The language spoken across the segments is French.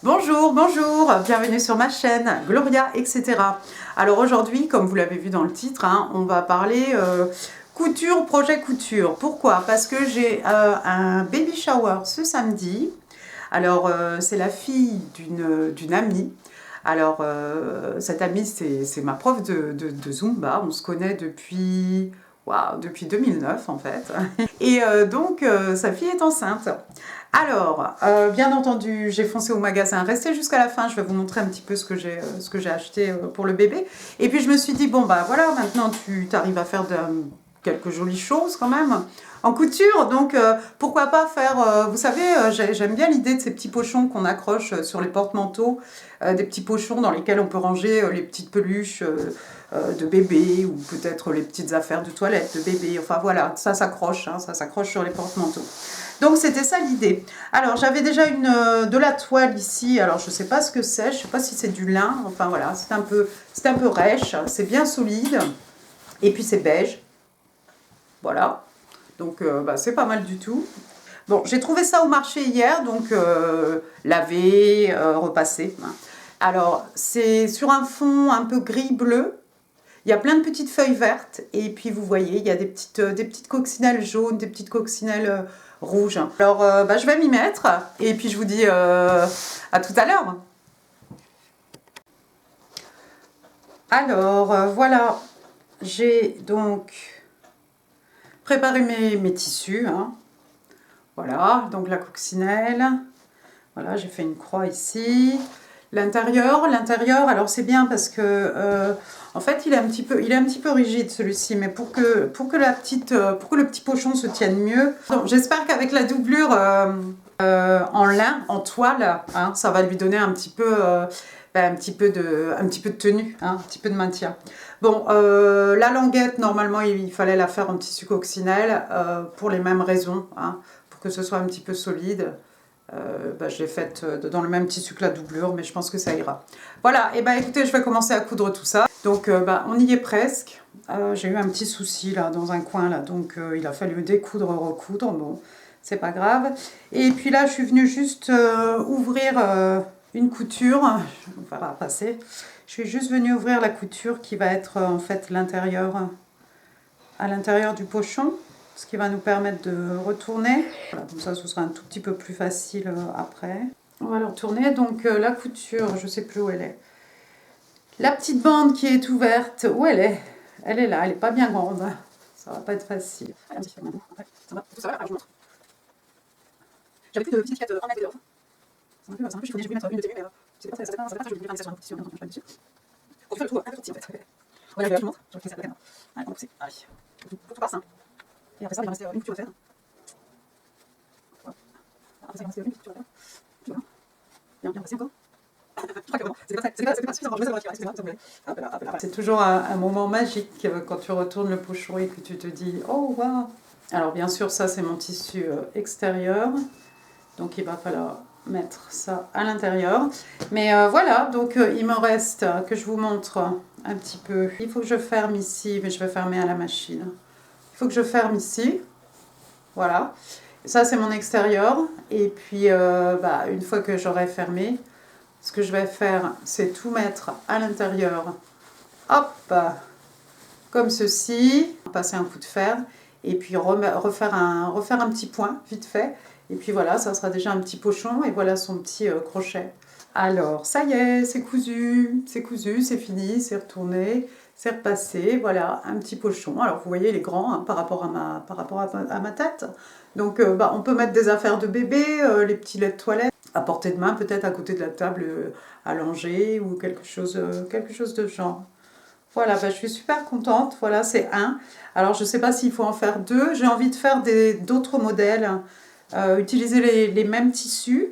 Bonjour, bonjour, bienvenue sur ma chaîne Gloria, etc. Alors aujourd'hui, comme vous l'avez vu dans le titre, on va parler couture, projet couture. Pourquoi? Parce que j'ai un baby shower ce samedi. Alors c'est la fille d'une amie. Alors cette amie, c'est ma prof de Zumba. On se connaît depuis, waouh, depuis 2009 en fait. Et donc sa fille est enceinte. Alors, bien entendu, j'ai foncé au magasin. Restez jusqu'à la fin, je vais vous montrer un petit peu ce que j'ai acheté pour le bébé. Et puis je me suis dit, bon bah voilà, maintenant tu arrives à faire quelques jolies choses quand même en couture. Donc pourquoi pas faire, vous savez, j'aime bien l'idée de ces petits pochons qu'on accroche sur les porte-manteaux. Des petits pochons dans lesquels on peut ranger les petites peluches de bébé ou peut-être les petites affaires de toilette de bébé. Enfin voilà, ça s'accroche, ça s'accroche sur les porte-manteaux. Donc c'était ça l'idée. Alors j'avais déjà de la toile ici, alors je ne sais pas ce que c'est, je ne sais pas si c'est du lin, enfin voilà, c'est un peu rêche, c'est bien solide, et puis c'est beige, voilà, donc c'est pas mal du tout. Bon, j'ai trouvé ça au marché hier, donc lavé, repassé. Alors c'est sur un fond un peu gris-bleu. Il y a plein de petites feuilles vertes et puis vous voyez, il y a des petites coccinelles jaunes, des petites coccinelles rouges. Alors je vais m'y mettre et puis je vous dis à tout à l'heure. Alors voilà, j'ai donc préparé mes tissus. Voilà, donc la coccinelle. Voilà, j'ai fait une croix ici. L'intérieur, alors c'est bien parce que en fait il est un petit peu rigide celui-ci, mais pour que le petit pochon se tienne mieux. J'espère qu'avec la doublure en lin, en toile, ça va lui donner un petit peu de tenue, un petit peu de maintien. Bon, la languette, normalement il fallait la faire en tissu coccinelle pour les mêmes raisons, pour que ce soit un petit peu solide. Je l'ai faite dans le même tissu que la doublure, mais je pense que ça ira. Voilà, et écoutez, je vais commencer à coudre tout ça. Donc on y est presque. J'ai eu un petit souci là dans un coin là, donc il a fallu découdre, recoudre. Bon, c'est pas grave. Et puis là, je suis venue juste ouvrir une couture. On va passer. Je suis juste venue ouvrir la couture qui va être en fait à l'intérieur du pochon. Ce qui va nous permettre de retourner. Voilà, comme ça, ce sera un tout petit peu plus facile après. On va le retourner. Donc la couture, je ne sais plus où elle est. La petite bande qui est ouverte, où elle est? Elle est là, elle n'est pas bien grande. Ça va pas être facile. Ça va, je montre. J'avais plus de petites étiquettes en net et dehors. C'est un peu, je voulais mettre une de tenue, mais c'est pas très joli de lire ça sur la couture, donc je vais dessus. Pour faire le tout un peu petit en fait. Voilà, je vous montre. Je vais faire ça avec la caméra. Allez, pour tout passe. Et après ça, il va rester une couture à faire. Voilà. Après ça, il va rester une couture à faire. Tu vois? Bien passé encore. Je crois que vraiment, c'est pas suffisant. Je vais savoir excusez-moi. C'est toujours un moment magique quand tu retournes le pochon et que tu te dis « Oh, waouh !» Alors bien sûr, ça c'est mon tissu extérieur. Donc il va falloir mettre ça à l'intérieur. Mais voilà, donc il me reste que je vous montre un petit peu. Il faut que je ferme ici, mais je vais fermer à la machine. Il faut que je ferme ici, voilà. Ça c'est mon extérieur. Et puis une fois que j'aurai fermé, ce que je vais faire, c'est tout mettre à l'intérieur. Hop, comme ceci. Passer un coup de fer et puis refaire un petit point vite fait. Et puis voilà, ça sera déjà un petit pochon et voilà son petit crochet. Alors ça y est, c'est cousu, c'est fini, c'est retourné. C'est repassé, voilà, un petit pochon. Alors vous voyez, il est grand par rapport à ma tête. Donc on peut mettre des affaires de bébé, les petits laits de toilette, à portée de main, peut-être à côté de la table à langer ou quelque chose de genre. Voilà, je suis super contente. Voilà, c'est un. Alors je ne sais pas s'il faut en faire deux. J'ai envie de faire d'autres modèles, utiliser les mêmes tissus,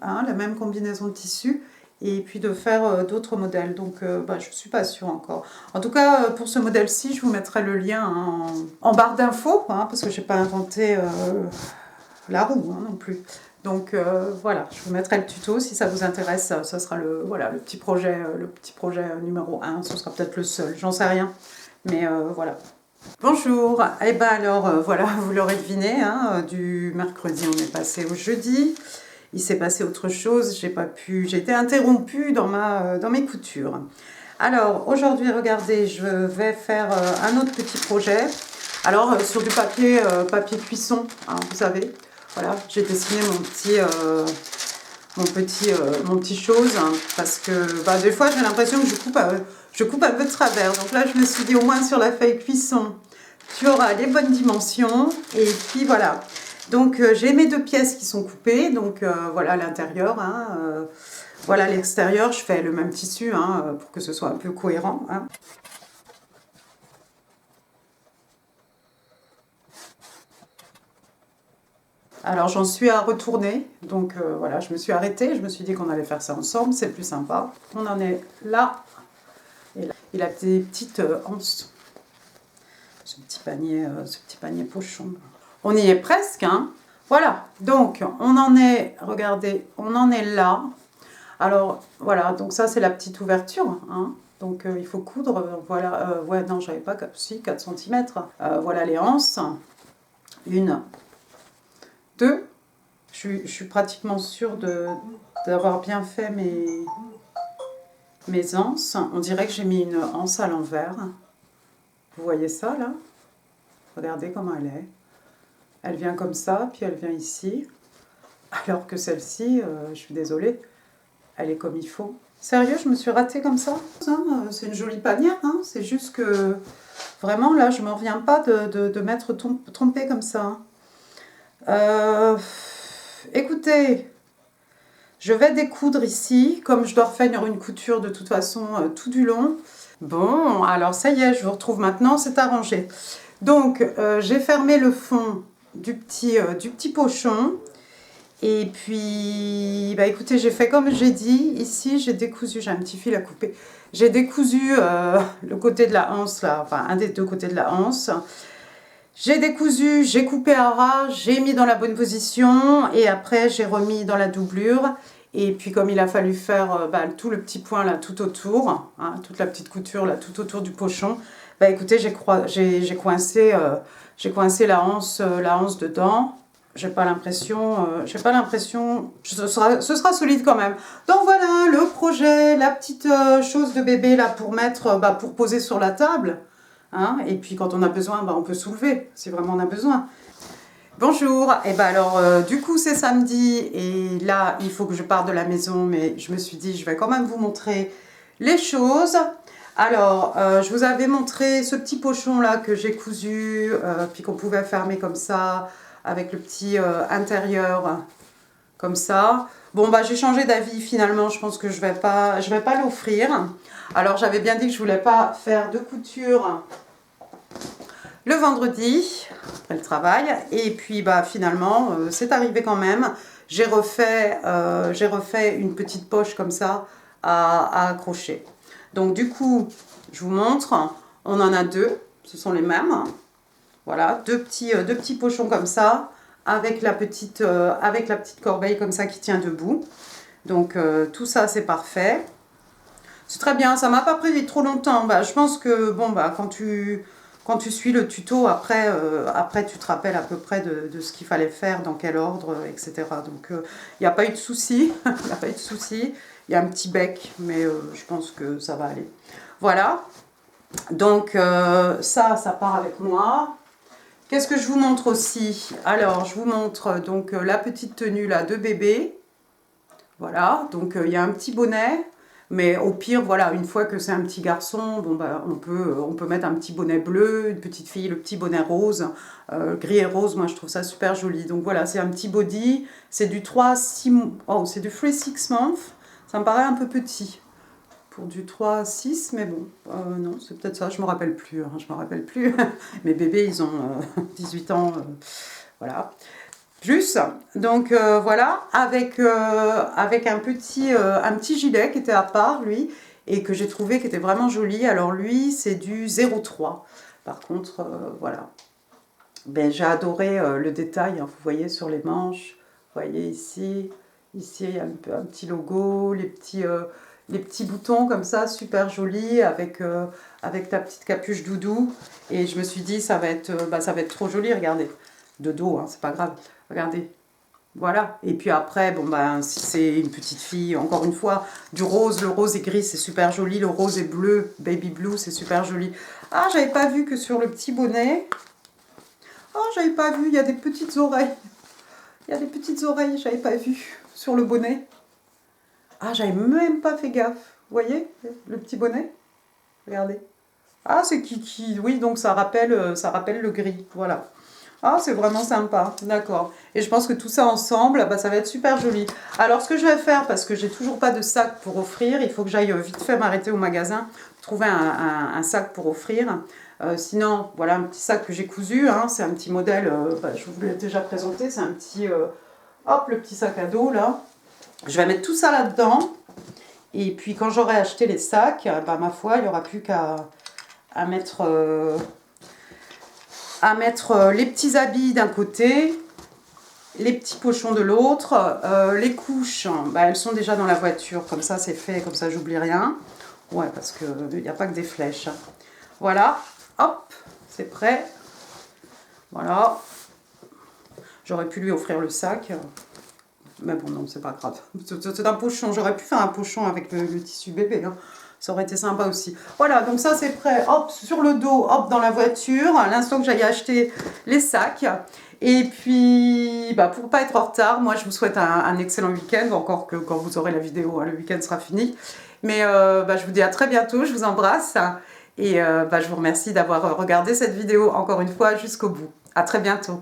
la même combinaison de tissus. Et puis de faire d'autres modèles. Donc je ne suis pas sûre encore. En tout cas, pour ce modèle-ci, je vous mettrai le lien en barre d'infos, parce que je n'ai pas inventé la roue non plus. Donc voilà, je vous mettrai le tuto si ça vous intéresse. Ça sera le petit projet numéro 1. Ce sera peut-être le seul, j'en sais rien. Mais voilà. Bonjour, alors voilà, vous l'aurez deviné, du mercredi on est passé au jeudi. il s'est passé autre chose, j'ai été interrompue dans mes coutures. Alors aujourd'hui, regardez, je vais faire un autre petit projet. Alors sur du papier cuisson, hein, vous savez, voilà, j'ai dessiné mon petit chose, hein, parce que bah, des fois j'ai l'impression que je coupe un peu de travers. Donc là, je me suis dit au moins sur la feuille cuisson, tu auras les bonnes dimensions. Et puis voilà. Donc j'ai mes 2 pièces qui sont coupées. Donc voilà l'intérieur. Hein, voilà l'extérieur. Je fais le même tissu hein, pour que ce soit un peu cohérent. Hein. Alors j'en suis à retourner. Donc voilà, je me suis arrêtée. Je me suis dit qu'on allait faire ça ensemble. C'est plus sympa. On en est là. Et là, il a des petites anses. Ce petit panier pochon. On y est presque, hein. Voilà, donc on en est, regardez, on en est là. Alors voilà, donc ça c'est la petite ouverture, hein. Donc il faut coudre, voilà, ouais non j'avais pas, si 4 cm. Voilà les anses, 1, 2. Je suis pratiquement sûre d'avoir bien fait mes anses. On dirait que j'ai mis une anse à l'envers. Vous voyez ça là? Regardez comment elle est. Elle vient comme ça, puis elle vient ici. Alors que celle-ci, je suis désolée, elle est comme il faut. Sérieux, je me suis ratée comme ça. C'est une jolie panière, hein. C'est juste que vraiment là, je ne me reviens pas de m'être trompée comme ça. Écoutez, je vais découdre ici, comme je dois refaire une couture de toute façon tout du long. Bon, alors ça y est, je vous retrouve maintenant, c'est arrangé. Donc, j'ai fermé le fond du petit pochon. Et puis, bah écoutez, j'ai fait comme j'ai dit. Ici, j'ai décousu, j'ai un petit fil à couper. J'ai décousu le côté de la anse, là, enfin un des 2 côtés de la anse. J'ai décousu, j'ai coupé à ras, j'ai mis dans la bonne position. Et après, j'ai remis dans la doublure. Et puis, comme il a fallu faire tout le petit point là, tout autour, hein, toute la petite couture là, tout autour du pochon, bah écoutez, j'ai coincé la anse dedans. J'ai pas l'impression, ce sera solide quand même. Donc voilà, le projet, la petite chose de bébé là pour mettre, pour poser sur la table. Hein, et puis quand on a besoin, on peut soulever, si vraiment on a besoin. Bonjour, et alors du coup c'est samedi et là il faut que je parte de la maison, mais je me suis dit je vais quand même vous montrer les choses. Alors je vous avais montré ce petit pochon là que j'ai cousu, puis qu'on pouvait fermer comme ça, avec le petit intérieur comme ça. Bon bah j'ai changé d'avis finalement, je pense que je vais pas l'offrir. Alors j'avais bien dit que je voulais pas faire de couture le vendredi après le travail, et puis bah finalement c'est arrivé quand même. J'ai refait une petite poche comme ça à accrocher. Donc du coup je vous montre, on en a 2, ce sont les mêmes. Voilà, deux petits pochons comme ça, avec la petite corbeille comme ça qui tient debout. Donc tout ça c'est parfait. C'est très bien, ça m'a pas pris trop longtemps. Bah, je pense que bon quand tu suis le tuto, après tu te rappelles à peu près de ce qu'il fallait faire, dans quel ordre, etc. Donc il n'y a pas eu de souci, il n'y a pas eu de souci. Il y a un petit bec, mais je pense que ça va aller. Voilà, donc ça part avec moi. Qu'est-ce que je vous montre aussi? Alors, je vous montre donc la petite tenue là de bébé. Voilà, donc il y a un petit bonnet. Mais au pire, voilà, une fois que c'est un petit garçon, bon, bah, on peut mettre un petit bonnet bleu, une petite fille, le petit bonnet rose. Gris et rose, moi je trouve ça super joli. Donc voilà, c'est un petit body. C'est du 3-6 mois. Oh, c'est du 3-6 months. Ça me paraît un peu petit. Pour du 3-6, mais bon, non, c'est peut-être ça, je me rappelle plus, hein, je me rappelle plus. Mes bébés, ils ont 18 ans, voilà. Plus, donc voilà, avec un petit gilet qui était à part, lui, et que j'ai trouvé qui était vraiment joli. Alors lui, c'est du 0,3. Par contre, voilà. Ben, j'ai adoré le détail, hein, vous voyez, sur les manches. Vous voyez ici, il y a un petit logo, les petits boutons comme ça, super jolis, avec ta petite capuche doudou. Et je me suis dit, ça va être trop joli, regardez. De dos, hein, c'est pas grave. Regardez. Voilà. Et puis après, bon ben, si c'est une petite fille, encore une fois, du rose, le rose et gris, c'est super joli. Le rose et bleu, baby blue, c'est super joli. Ah, j'avais pas vu que sur le petit bonnet... Oh, j'avais pas vu, il y a des petites oreilles. Il y a des petites oreilles, j'avais pas vu sur le bonnet. Ah, j'avais même pas fait gaffe. Vous voyez, le petit bonnet? Regardez. Ah, c'est Kiki. Oui, donc ça rappelle le gris. Voilà. Ah, c'est vraiment sympa. D'accord. Et je pense que tout ça ensemble, bah, ça va être super joli. Alors, ce que je vais faire, parce que j'ai toujours pas de sac pour offrir, il faut que j'aille vite fait m'arrêter au magasin, trouver un sac pour offrir. Sinon, voilà un petit sac que j'ai cousu. Hein, c'est un petit modèle, bah, je vous l'ai déjà présenté. C'est un petit, hop, le petit sac à dos là. Je vais mettre tout ça là-dedans. Et puis, quand j'aurai acheté les sacs, bah, ma foi, il n'y aura plus qu'à mettre... les petits habits d'un côté, les petits pochons de l'autre, les couches, bah, elles sont déjà dans la voiture, comme ça c'est fait, comme ça j'oublie rien. Ouais, parce qu'il n'y a pas que des flèches. Voilà, hop, c'est prêt. Voilà. J'aurais pu lui offrir le sac, mais bon, non, c'est pas grave. C'est un pochon, j'aurais pu faire un pochon avec le tissu bébé, hein. Ça aurait été sympa aussi. Voilà, donc ça c'est prêt. Hop, sur le dos, hop, dans la voiture. À l'instant que j'aille acheter les sacs. Et puis, bah, pour pas être en retard, moi je vous souhaite un excellent week-end. Encore que quand vous aurez la vidéo, hein, le week-end sera fini. Mais bah, je vous dis à très bientôt, je vous embrasse. Et bah, je vous remercie d'avoir regardé cette vidéo encore une fois jusqu'au bout. À très bientôt.